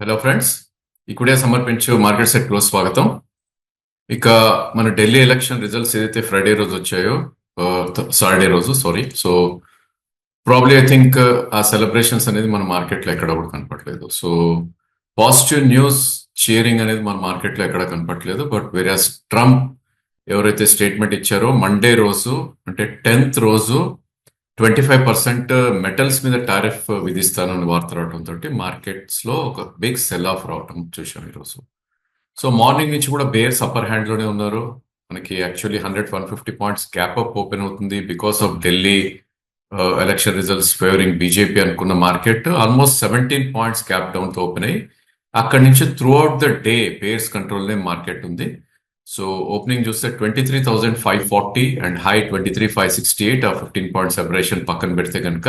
Hello friends, ఇక్కడే సమర్పించు market set close స్వాగతం. ఇక మన ఢిల్లీ ఎలక్షన్ రిజల్ట్స్ ఏదైతే ఫ్రైడే రోజు వచ్చాయో, సాటర్డే రోజు sorry. So probably I think ఆ సెలబ్రేషన్స్ అనేది మన మార్కెట్లో ఎక్కడ కూడా కనపట్లేదు. సో పాజిటివ్ న్యూస్ షేరింగ్ అనేది మన మార్కెట్లో ఎక్కడ కనపట్లేదు. బట్ వేరియస్ ట్రంప్ ఎవరైతే స్టేట్మెంట్ ఇచ్చారో మండే రోజు అంటే 10th రోజు 25% మెటల్స్ మీద టారిఫ్ విధిస్తానని వార్త రావడంతో మార్కెట్స్ లో ఒక బిగ్ సెల్ ఆఫ్ రావటం చూసాం ఈరోజు. సో మార్నింగ్ నుంచి కూడా బేర్స్ అప్పర్ హ్యాండ్ లోనే ఉన్నారు. మనకి actually 100-150 points gap up open అవుతుంది because of Delhi election results favouring BJP అనుకున్న market almost 17 points gap down తో ఓపెన్ అయ్యి అక్కడి నుంచి throughout the day bears control market ఉంది. సో ఓపెనింగ్ చూస్తే 23,540 అండ్ హై 23,568, ఆ 15 పాయింట్ సెపరేషన్ పక్కన పెడితే కనుక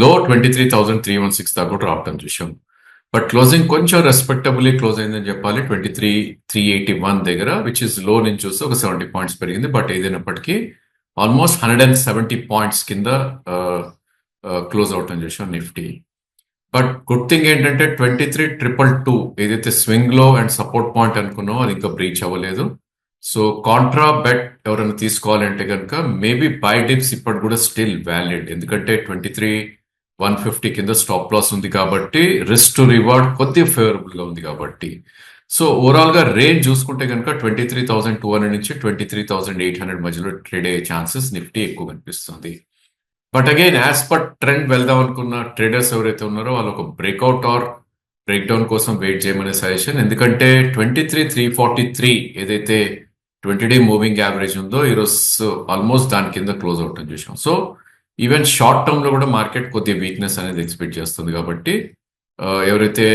లో 23,316 దాకా కూడా రావటం చూసాం. బట్ క్లోజింగ్ కొంచెం రెస్పెక్టబుల్లీ క్లోజ్ అయిందని చెప్పాలి. 23,381 దగ్గర, విచ్ ఇస్ లో నుంచి చూస్తే ఒక 70 పాయింట్స్ పెరిగింది. బట్ ఏదైనప్పటికీ ఆల్మోస్ట్ 170 పాయింట్స్ కింద క్లోజ్ అవటం చూసాం నిఫ్టీ. బట్ గుడ్ థింగ్ ఏంటంటే 23,222 ఏదైతే స్వింగ్ లో అండ్ సపోర్ట్ పాయింట్ అనుకున్నామో అది ఇంకా బ్రీచ్ అవ్వలేదు. సో కాంట్రా బెట్ ఎవరైనా తీసుకోవాలంటే కనుక మేబీ బై డిప్స్ ఇప్పటి కూడా స్టిల్ వ్యాలిడ్, ఎందుకంటే 23,150 కింద స్టాప్ లాస్ ఉంది కాబట్టి రిస్క్ టు రివార్డ్ కొద్దిగా ఫేవరబుల్ గా ఉంది కాబట్టి. సో ఓవరాల్ గా రేంజ్ చూసుకుంటే కనుక 23,200 నుంచి 23,800 మధ్యలో ట్రేడ్ అయ్యే ఛాన్సెస్ నిఫ్టీ ఎక్కువ కనిపిస్తుంది. But again as per trend వెళ్దాం అనుకున్న ట్రేడర్స్ ఎవరైతే ఉన్నారో వాళ్ళు ఒక బ్రేక్అవుట్ ఆర్ బ్రేక్ డౌన్ కోసం వెయిట్ చేయమనే సజెషన్. ఎందుకంటే 23,343 ఏదైతే 20-day మూవింగ్ యావరేజ్ ఉందో ఈరోజు ఆల్మోస్ట్ దాని కింద క్లోజ్ అవటం చూసాం. సో ఈవెన్ షార్ట్ టర్మ్ లో కూడా మార్కెట్ కొద్దిగా వీక్నెస్ అనేది ఎక్స్పెక్ట్ చేస్తుంది కాబట్టి ఎవరైతే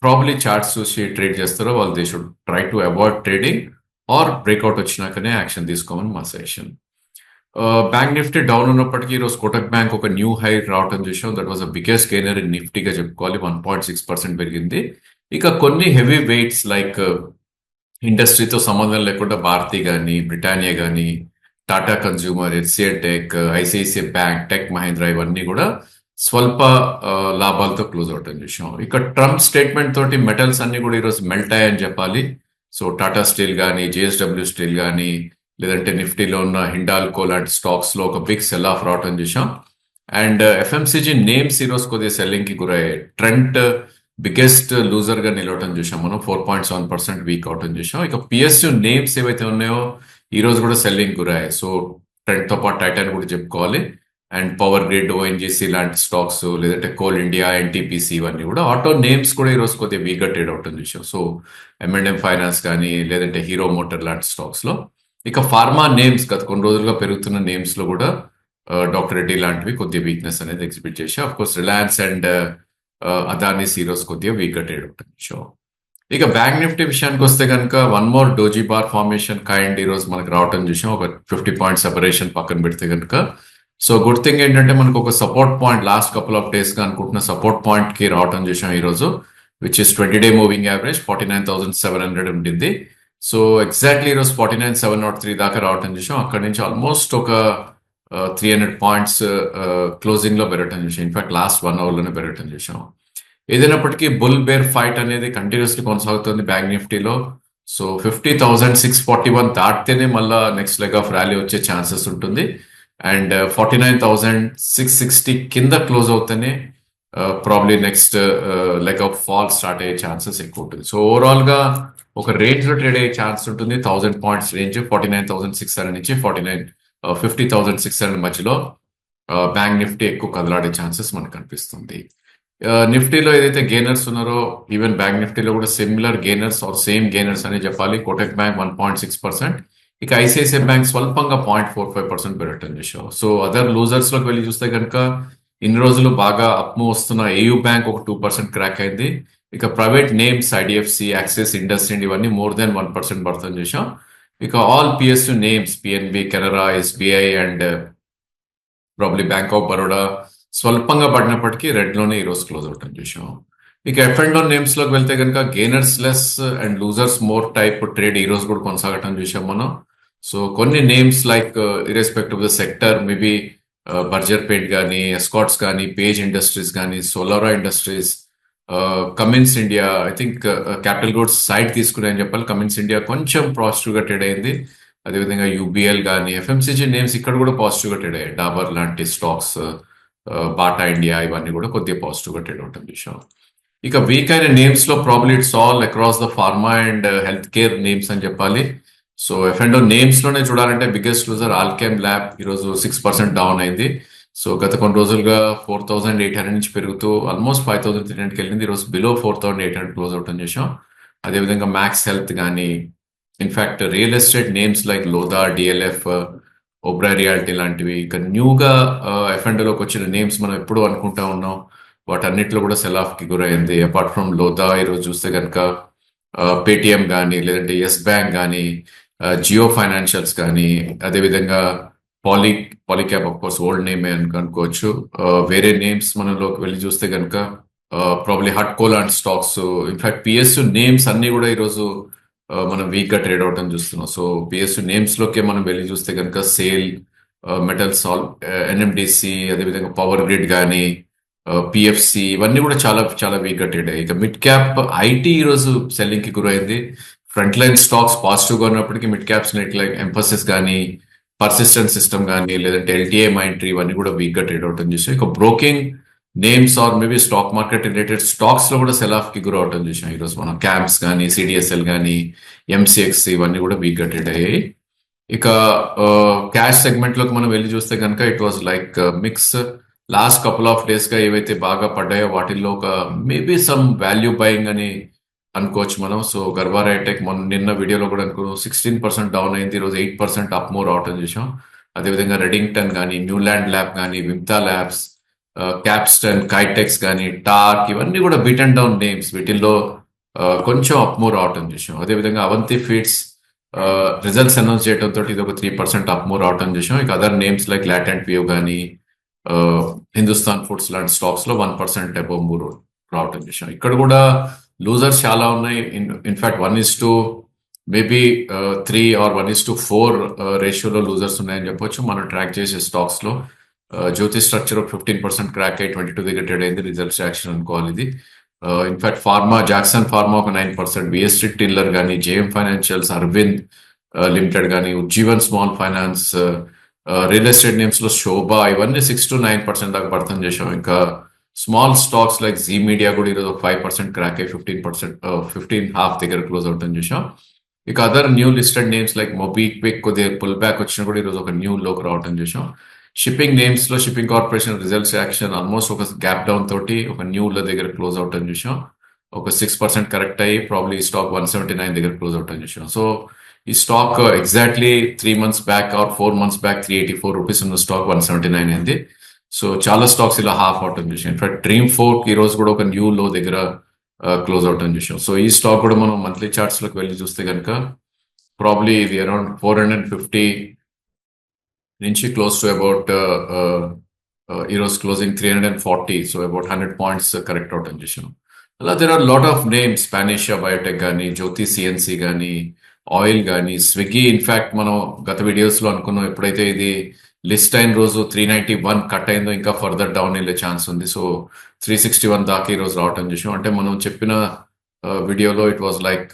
ప్రాబ్లీ చార్ట్స్ చూసి ట్రేడ్ చేస్తారో వాళ్ళు they should try to avoid trading or breakout వచ్చినాకనే యాక్షన్ తీసుకోమని మా సజెషన్. బ్యాంక్ నిఫ్టీ డౌన్ ఉన్నప్పటికీ ఈరోజు కోటక్ బ్యాంక్ ఒక న్యూ హై రావటం చూసాం. That was the biggest gainer in నిఫ్టీగా చెప్పుకోవాలి. 1.6% పెరిగింది. ఇక కొన్ని హెవీ వెయిట్స్ లైక్ ఇండస్ట్రీతో సంబంధం లేకుండా భారతి కానీ, బ్రిటానియా కానీ, Tata consumer, HCl tech, ICICI bank, tech Mahindra ఇవన్నీ కూడా స్వల్ప లాభాలతో క్లోజ్ అవటం చూసాం. ఇక ట్రంప్ స్టేట్మెంట్ తోటి మెటల్స్ అన్ని కూడా ఈరోజు మెల్ట్ అయ్యాయని చెప్పాలి. సో టాటా స్టీల్ కానీ, జేఎస్డబ్ల్యూ స్టీల్ కానీ, లేదంటే నిఫ్టీలో ఉన్న హిండాల్కో లాంటి స్టాక్స్ లో ఒక బిగ్ సెల్ ఆఫ్ రావటం చూసాం. అండ్ ఎఫ్ఎంసీజీ నేమ్స్ ఈరోజు కొద్దిగా సెల్లింగ్ కి గురయ్యాయి. ట్రెంట్ బిగ్గెస్ట్ లూజర్ గా నిలవటం చూసాం మనం, 4.7% వీక్ అవటం చూసాం. ఇక పిఎస్యూ నేమ్స్ ఏవైతే ఉన్నాయో ఈ రోజు కూడా సెల్లింగ్ గురయ్యాయి. సో ట్రెంట్ తో పాటు టైటాన్ కూడా చెప్పుకోవాలి. అండ్ పవర్ గ్రిడ్, ఓఎన్జీసీ లాంటి స్టాక్స్, లేదంటే కోల్ ఇండియా, ఎన్టీపీసీ ఇవన్నీ కూడా ఆటో నేమ్స్ కూడా ఈరోజు కొద్దిగా వీక్ గా ట్రేడ్ అవటం చూసాం. సో M&M ఫైనాన్స్ కానీ, లేదంటే హీరో మోటార్ లాంటి స్టాక్స్ లో. ఇక ఫార్మా నేమ్స్ గత కొన్ని రోజులుగా పెరుగుతున్న నేమ్స్ లో కూడా డాక్టర్ రెడ్డి లాంటివి కొద్దిగా వీక్నెస్ అనేది ఎగ్జిబిట్ చేసి, of course Reliance and Adani ఈరోజు కొద్దిగా వీక్ గా ట్రేడ్ అవుతుంది. సో ఇక బ్యాంక్ నిఫ్టీ విషయానికి వస్తే కనుక one more doji bar formation kind ఈ రోజు మనకు రావటం చూసాం. ఒక 50 పాయింట్ సెపరేషన్ పక్కన పెడితే కనుక. సో గుడ్ థింగ్ ఏంటంటే మనకు ఒక support point last couple of days గా అనుకుంటున్న సపోర్ట్ పాయింట్ కి రావటం చూసాం ఈ రోజు, which is 20-day moving average 49,700 ఉంటుంది. సో ఎగ్జాక్ట్లీ ఈరోజు 49,703 దాకా రావటం చూసాం. అక్కడి నుంచి ఆల్మోస్ట్ ఒక 300 పాయింట్స్ క్లోజింగ్ లో పెరగటం చూసాం. ఇన్ఫాక్ట్ లాస్ట్ 1 hour లోనే పెరగటం చూసాం. ఏదైనప్పటికీ బుల్ బేర్ ఫైట్ అనేది కంటిన్యూస్లీ కొనసాగుతుంది బ్యాంక్ నిఫ్టీలో. సో 50,641 దాటితేనే మళ్ళా నెక్స్ట్ లెగ్ ఆఫ్ ర్యాలీ వచ్చే ఛాన్సెస్ ఉంటుంది. అండ్ 49,660 కింద క్లోజ్ అవుతేనే probably next leg of fall start అయ్యే ఛాన్సెస్ ఎక్కువ ఉంటుంది. సో ఓవరాల్ గా ఒక రేంజ్ లో ట్రేడ్ అయ్యే ఛాన్స్ ఉంటుంది. 1000 పాయింట్స్ రేంజ్ 49,600 నుంచి 50,600 మధ్యలో బ్యాంక్ నిఫ్టీ ఎక్కువ కదలాడే ఛాన్సెస్ మనకు కనిపిస్తుంది. నిఫ్టీలో ఏదైతే గెయినర్స్ ఉన్నారో ఈవెన్ బ్యాంక్ నిఫ్టీలో కూడా similar gainers are same gainers అని చెప్పాలి. కోటక్ బ్యాంక్ 1.6%, ఇక ఐసిఐసిఐ బ్యాంక్ స్వల్పంగా 0.45% పెరగటం చేశారు. సో అదర్ లూజర్స్ లోకి వెళ్ళి చూస్తే కనుక ఇన్ని రోజులు బాగా అప్మూవ్ వస్తున్న ఏయూ బ్యాంక్ ఒక 2% క్రాక్ అయింది. ఇక private names IDFC, axis, industry ఇవన్నీ more than 1% పడతాం చూసాం. ఇక all PSU names PNB, Canara, SBI and probably bank of Baroda స్వల్పంగా పడినప్పటికీ రెడ్ లోనే ఈరోజు క్లోజ్ అవటం చూసాం. ఇక ఎఫ్ అండ్ డౌన్ నేమ్స్ లోకి వెళ్తే కనుక gainers less and losers more type trade ఈ రోజు కూడా కొనసాగటం చూసాం మనం. సో కొన్ని names like irrespective the sector, maybe Berger paint కానీ, ఎస్కాట్స్ కానీ, పేజ్ ఇండస్ట్రీస్ కానీ, Solara industries, Cummins India I think capital goods side తీసుకునే అని చెప్పాలి. కమిన్స్ ఇండియా కొంచెం పాజిటివ్ గా ట్రేడ్ అయింది. అదేవిధంగా యూబీఎల్ కానీ ఎఫ్ఎంసీజీ నేమ్స్ ఇక్కడ కూడా పాజిటివ్ గా ట్రేడ్ అయ్యాయి. డాబర్ లాంటి స్టాక్స్, బాటా ఇండియా ఇవన్నీ కూడా కొద్దిగా పాజిటివ్ గా ట్రేడ్ అవటం చూసాం. ఇక వీక్ అయిన నేమ్స్ లో probably it's all across the pharma and health care names అని చెప్పాలి. సో ఎఫ్ఎండో నేమ్స్ లోనే చూడాలంటే బిగ్గెస్ట్ లూజర్ ఆల్కెమ్ ల్యాబ్ ఈరోజు 6% డౌన్ అయింది. సో గత కొన్ని రోజులుగా 4,800 నుంచి పెరుగుతూ ఆల్మోస్ట్ 5,300కి వెళ్ళింది. ఈరోజు బిలో 4,800 క్లోజ్ అవుట్ అని చేసాం. అదేవిధంగా మ్యాక్స్ హెల్త్ కానీ, in fact real estate names like Lodha, DLF, Oberoi realty లాంటివి ఇక న్యూగా ఎఫ్ఎండోలోకి వచ్చిన నేమ్స్ మనం ఎప్పుడు అనుకుంటా ఉన్నాం. వాటన్నిటిలో కూడా సెల్ ఆఫ్ కి గురైంది. అపార్ట్ ఫ్రమ్ లోదా ఈరోజు చూస్తే కనుక పేటిఎం కానీ, లేదంటే ఎస్ బ్యాంక్ కానీ, జియో ఫైనాన్షియల్స్ కానీ, అదేవిధంగా poly Polycab of course old name అనుకోవచ్చు. వేరే నేమ్స్ మనలోకి వెళ్ళి చూస్తే కనుక ప్రాబ్లీ హట్కో లాంటి స్టాక్స్, ఇన్ఫాక్ట్ పిఎస్యు నేమ్స్ అన్ని కూడా ఈరోజు మనం వీక్ గా ట్రేడ్ అవటం చూస్తున్నాం. సో పిఎస్యు నేమ్స్ లోకే మనం వెళ్ళి చూస్తే కనుక సేల్, మెటల్స్, ఎన్ఎండిసి, అదేవిధంగా పవర్ గ్రిడ్ కానీ, పిఎఫ్సి ఇవన్నీ కూడా చాలా చాలా వీక్ గా ట్రేడ్ అయ్యాయి. ఇక మిడ్ క్యాప్ ఐటీ ఈరోజు సెల్లింగ్ కి గురైంది. ఫ్రంట్ లైన్ స్టాక్స్ పాజిటివ్ గా ఉన్నప్పటికీ మిడ్ క్యాప్స్ లైక్ ఎంఫసిస్ కానీ, పర్సిస్టెంట్ సిస్టమ్ కానీ, లేదంటే ఎల్టీఐ మైంట్రీ ఇవన్నీ కూడా వీక్ గా ట్రేడ్ అవటం చూసాం. ఇక broking names or maybe stock market related stocks లో కూడా సెల్ ఆఫ్ కి గురవటం చూసాం. ఈరోజు మనం క్యాంప్స్ కానీ, సిడిఎస్ఎల్ కానీ, ఎంసీఎక్స్ ఇవన్నీ కూడా వీక్ గా ట్రేడ్ అయ్యాయి. ఇక క్యాష్ సెగ్మెంట్ లోకి మనం వెళ్ళి చూస్తే కనుక it was like mix. Last couple of days గా ఏవైతే బాగా పడ్డాయో వాటిల్లో ఒక మేబీ సమ్ వాల్యూ బయింగ్ అని అనుకోవచ్చు మనం. సో గర్వార్ హైటెక్ నిన్న వీడియోలో కూడా అనుకో 16% డౌన్ అయింది. ఈరోజు 8% అప్ మోర్ అవటం చూసాం. అదేవిధంగా రెడింగ్టన్ కానీ, న్యూల్యాండ్ ల్యాబ్ కానీ, విమ్తా ల్యాబ్స్, క్యాప్స్టన్, కైటెక్స్ కానీ, టార్క్ ఇవన్నీ కూడా బీట్ అండ్ డౌన్ నేమ్స్. వీటిల్లో కొంచెం అప్ మోర్ అవటం చూసాం. అదేవిధంగా అవంతి ఫీడ్స్ రిజల్ట్స్ అనౌన్స్ చేయడంతో ఇది ఒక 3% అప్ మోర్ అవటం చూసాం. ఇక other names like latent view కానీ, హిందుస్థాన్ ఫుడ్స్ లాంటి స్టాక్స్ లో 1% అబౌవ్ మూవ్ రావటం చూసాం. ఇక్కడ కూడా లూజర్స్ చాలా ఉన్నాయి. ఇన్ఫాక్ట్ 1:, మేబీ 3 ఆర్ 1:4 రేషియోలో లూజర్స్ ఉన్నాయని చెప్పొచ్చు. మనం ట్రాక్ చేసే స్టాక్స్ లో జ్యోతి స్ట్రక్చర్ 15% క్రాక్ అయ్యి 22 దగ్గర ట్రేడ్ అయింది. రిజల్ట్స్ యాక్షన్ అనుకోవాలి ఇది. ఇన్ఫాక్ట్ ఫార్మా, జాక్సన్ ఫార్మా ఒక 9%, బిఎస్టీ టిల్లర్ కానీ, జేఎం ఫైనాన్షియల్స్, అరవింద్ లిమిటెడ్ కానీ, Ujjivan small finance, real estate names లో శోభ ఇవన్నీ 6 to 9% దాకా పడతాం చేసాం. ఇంకా small stocks like Zee Media కూడా ఈరోజు 5% క్రాక్ అయ్యి 15.5 దగ్గర క్లోజ్ అవుతాం చూసాం. ఇక other new listed names like MobiKwik కొద్దిగా పుల్ బ్యాక్ వచ్చినా కూడా ఈరోజు ఒక న్యూ లోకి రావటం చూసాం. షిప్పింగ్ నేమ్స్ లో shipping corporation results action almost ఒక గ్యాప్ డౌన్ తోటి ఒక న్యూ లో దగ్గర క్లోజ్ అవటం చూసాం. ఒక 6% కరెక్ట్ అయ్యి ప్రాబ్లీ స్టాక్ 179 దగ్గర క్లోజ్ అవటం చూసాం. సో ఈ stock exactly 3 months back or 4 months back 384 rupees ఉన్న స్టాక్ 179 అయింది. సో చాలా స్టాక్స్ ఇలా హాఫ్ అవటం చూసాం. ఇన్ఫాక్ట్ డ్రీమ్ ఫోర్క్ ఈ రోజు కూడా ఒక న్యూ లో దగ్గర క్లోజ్ అవటం చూసాం. సో ఈ స్టాక్ కూడా మనం మంత్లీ చార్ట్స్ లోకి వెళ్ళి చూస్తే కనుక ప్రాబ్లీ ఇది అరౌండ్ 450 నుంచి క్లోజ్ టు అబౌట్ ఈరోజు closing 340, so about 100 points correct అవటం చూసాం. అలా there are lot of names, Panacea biotech కానీ, జ్యోతి సిఎన్సి కానీ, ఆయిల్ కానీ, స్విగ్గీ. ఇన్ఫాక్ట్ మనం గత వీడియోస్ లో అనుకున్నాం ఎప్పుడైతే ఇది లిస్ట్ అయిన రోజు 391 కట్ అయిందో ఇంకా ఫర్దర్ డౌన్ వెళ్ళే ఛాన్స్ ఉంది. సో 361 దాకా ఈ రోజు రావటం చూసాం. అంటే మనం చెప్పిన వీడియోలో ఇట్ వాజ్ లైక్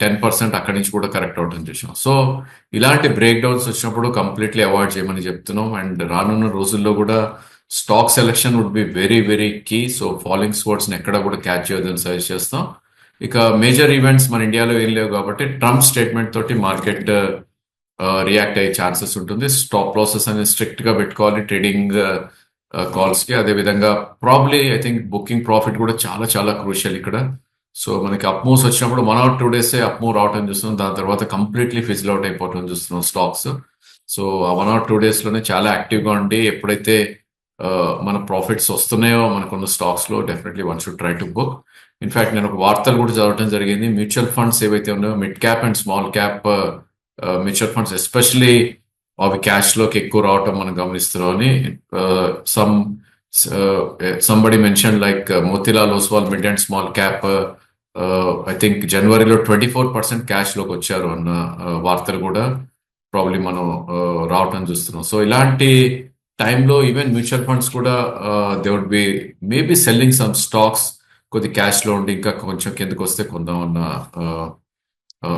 10% అక్కడి నుంచి కూడా కరెక్ట్ అవటం చూసాం. సో ఇలాంటి బ్రేక్ డౌన్స్ వచ్చినప్పుడు కంప్లీట్లీ అవాయిడ్ చేయమని చెప్తున్నాం. అండ్ రానున్న రోజుల్లో కూడా stock selection would be very very key. So following sports ని ఎక్కడ కూడా క్యాచ్ చేయొద్దని సజెస్ట్ చేస్తాం. ఇక మేజర్ ఈవెంట్స్ మన ఇండియాలో ఏం లేవు కాబట్టి ట్రంప్ స్టేట్మెంట్ తోటి మార్కెట్ రియాక్ట్ అయ్యే ఛాన్సెస్ ఉంటుంది. స్టాప్ లాసెస్ అనేది స్ట్రిక్ట్ గా పెట్టుకోవాలి ట్రేడింగ్ కాల్స్ కి. అదేవిధంగా probably I think booking profit కూడా చాలా చాలా క్రూషియల్ ఇక్కడ. సో మనకి అప్ మూవ్స్ వచ్చినప్పుడు 1 or 2 days అప్ మూవ్ రావటం చూస్తున్నాం. దాని తర్వాత కంప్లీట్లీ ఫిజిల్ అవుట్ అయిపోవటం చూస్తున్నాం స్టాక్స్. సో ఆ 1 or 2 days లోనే చాలా యాక్టివ్ గా ఉండి ఎప్పుడైతే మన ప్రాఫిట్స్ వస్తున్నాయో మనకున్న స్టాక్స్ లో definitely one should try to book. In fact నేను ఒక వార్తలు కూడా చదవటం జరిగింది. మ్యూచువల్ ఫండ్స్ ఏవైతే ఉన్నాయో mid cap and small cap mutual funds especially అవి క్యాష్ లోకి ఎక్కువ రావటం మనం గమనిస్తున్నాం అని. Somebody mention like Motilal Oswal mid and small cap I think జనవరిలో 24% క్యాష్ లోకి వచ్చారు అన్న వార్తలు కూడా ప్రాబ్లీ మనం రావటం చూస్తున్నాం. సో ఇలాంటి టైంలో ఈవెన్ మ్యూచువల్ ఫండ్స్ కూడా they would be maybe selling some stocks కొద్ది క్యాష్లో ఉండి ఇంకా కొంచెం కిందకు వస్తే కొందామన్న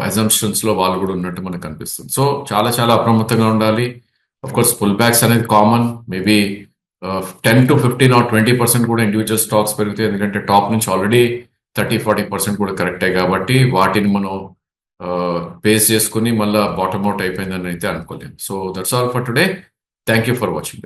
అజంప్షన్స్లో వాళ్ళు కూడా ఉన్నట్టు మనకు కనిపిస్తుంది. సో చాలా చాలా అప్రమత్తంగా ఉండాలి. అఫ్ కోర్స్ పుల్ బ్యాక్స్ అనేది కామన్. మేబీ 10 to 15 or 20% కూడా ఇండివిజువల్ స్టాక్స్ పెరుగుతాయి. ఎందుకంటే టాప్ నుంచి ఆల్రెడీ 30-40% కూడా కరెక్టే కాబట్టి వాటిని మనం బేస్ చేసుకుని మళ్ళీ బాటమ్ అవుట్ అయిపోయిందని అయితే అనుకోలేము. So that's all for today. Thank you for watching.